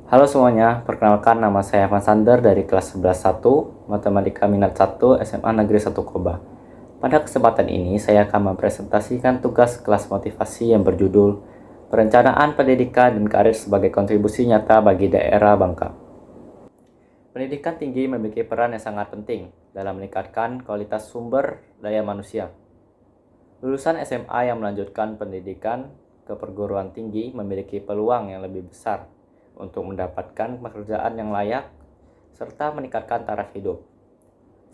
Halo semuanya, perkenalkan nama saya Evan Sander dari kelas 11.1 Matematika Minat 1 SMA Negeri 1 Koba. Pada kesempatan ini, saya akan mempresentasikan tugas kelas motivasi yang berjudul Perencanaan Pendidikan dan Karir sebagai Kontribusi Nyata bagi Daerah Bangka. Pendidikan tinggi memiliki peran yang sangat penting dalam meningkatkan kualitas sumber daya manusia. Lulusan SMA yang melanjutkan pendidikan ke perguruan tinggi memiliki peluang yang lebih besar untuk mendapatkan pekerjaan yang layak serta meningkatkan taraf hidup.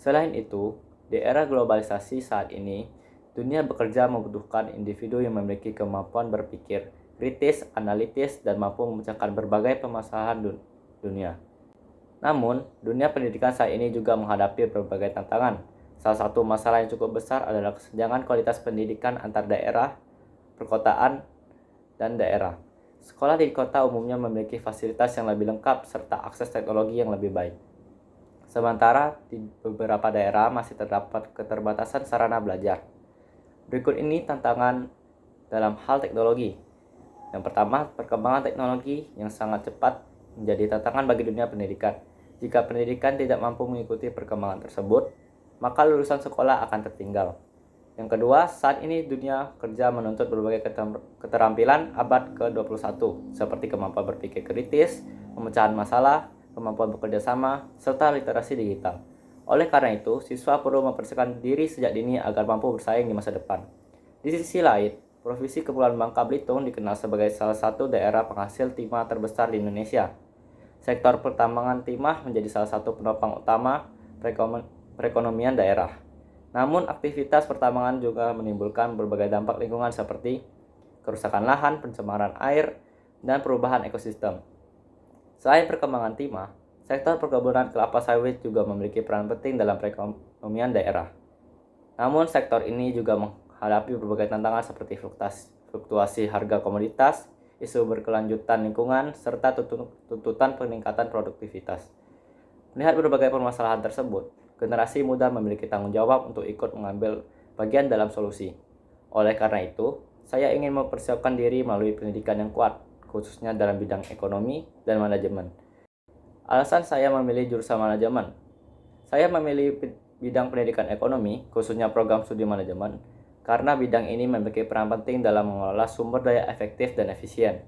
Selain itu, di era globalisasi saat ini, dunia bekerja membutuhkan individu yang memiliki kemampuan berpikir kritis, analitis, dan mampu memecahkan berbagai permasalahan dunia. Namun, dunia pendidikan saat ini juga menghadapi berbagai tantangan. Salah satu masalah yang cukup besar adalah kesenjangan kualitas pendidikan antar daerah, perkotaan, dan daerah. Sekolah di kota umumnya memiliki fasilitas yang lebih lengkap serta akses teknologi yang lebih baik. Sementara di beberapa daerah masih terdapat keterbatasan sarana belajar. Berikut ini tantangan dalam hal teknologi. Yang pertama, perkembangan teknologi yang sangat cepat menjadi tantangan bagi dunia pendidikan. Jika pendidikan tidak mampu mengikuti perkembangan tersebut, maka lulusan sekolah akan tertinggal. Yang kedua, saat ini dunia kerja menuntut berbagai keterampilan abad ke-21, seperti kemampuan berpikir kritis, pemecahan masalah, kemampuan bekerja sama, serta literasi digital. Oleh karena itu, siswa perlu mempersiapkan diri sejak dini agar mampu bersaing di masa depan. Di sisi lain, Provinsi Kepulauan Bangka Belitung dikenal sebagai salah satu daerah penghasil timah terbesar di Indonesia. Sektor pertambangan timah menjadi salah satu penopang utama perekonomian daerah. Namun, aktivitas pertambangan juga menimbulkan berbagai dampak lingkungan seperti kerusakan lahan, pencemaran air, dan perubahan ekosistem. Selain perkembangan timah, sektor perkebunan kelapa sawit juga memiliki peran penting dalam perekonomian daerah. Namun, sektor ini juga menghadapi berbagai tantangan seperti fluktuasi harga komoditas, isu berkelanjutan lingkungan, serta tuntutan peningkatan produktivitas. Melihat berbagai permasalahan tersebut, generasi muda memiliki tanggung jawab untuk ikut mengambil bagian dalam solusi. Oleh karena itu, saya ingin mempersiapkan diri melalui pendidikan yang kuat, khususnya dalam bidang ekonomi dan manajemen. Alasan saya memilih jurusan manajemen. Saya memilih bidang pendidikan ekonomi, khususnya program studi manajemen, karena bidang ini memiliki peran penting dalam mengelola sumber daya efektif dan efisien.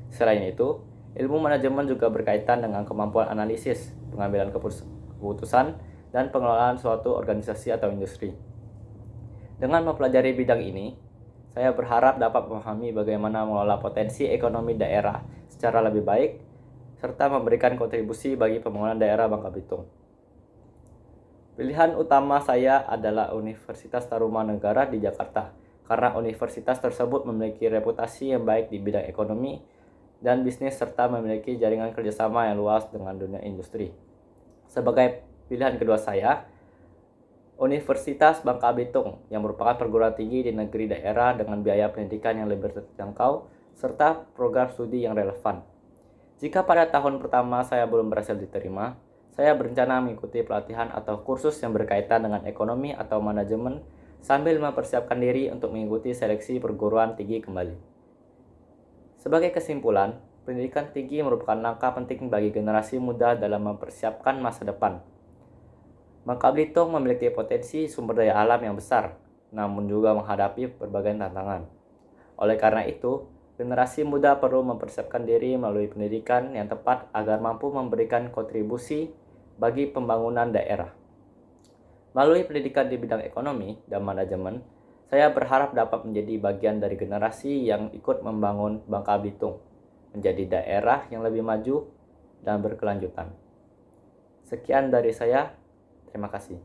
Selain itu, ilmu manajemen juga berkaitan dengan kemampuan analisis, pengambilan keputusan, dan pengelolaan suatu organisasi atau industri. Dengan mempelajari bidang ini, saya berharap dapat memahami bagaimana mengelola potensi ekonomi daerah secara lebih baik, serta memberikan kontribusi bagi pembangunan daerah Bangka Belitung. Pilihan utama saya adalah Universitas Tarumanegara di Jakarta, karena universitas tersebut memiliki reputasi yang baik di bidang ekonomi dan bisnis serta memiliki jaringan kerjasama yang luas dengan dunia industri. Sebagai pilihan kedua saya, Universitas Bangka Belitung yang merupakan perguruan tinggi di negeri daerah dengan biaya pendidikan yang lebih terjangkau serta program studi yang relevan. Jika pada tahun pertama saya belum berhasil diterima, saya berencana mengikuti pelatihan atau kursus yang berkaitan dengan ekonomi atau manajemen sambil mempersiapkan diri untuk mengikuti seleksi perguruan tinggi kembali. Sebagai kesimpulan, pendidikan tinggi merupakan langkah penting bagi generasi muda dalam mempersiapkan masa depan. Bangka Belitung memiliki potensi sumber daya alam yang besar, namun juga menghadapi berbagai tantangan. Oleh karena itu, generasi muda perlu mempersiapkan diri melalui pendidikan yang tepat agar mampu memberikan kontribusi bagi pembangunan daerah. Melalui pendidikan di bidang ekonomi dan manajemen, saya berharap dapat menjadi bagian dari generasi yang ikut membangun Bangka Belitung menjadi daerah yang lebih maju dan berkelanjutan. Sekian dari saya, terima kasih.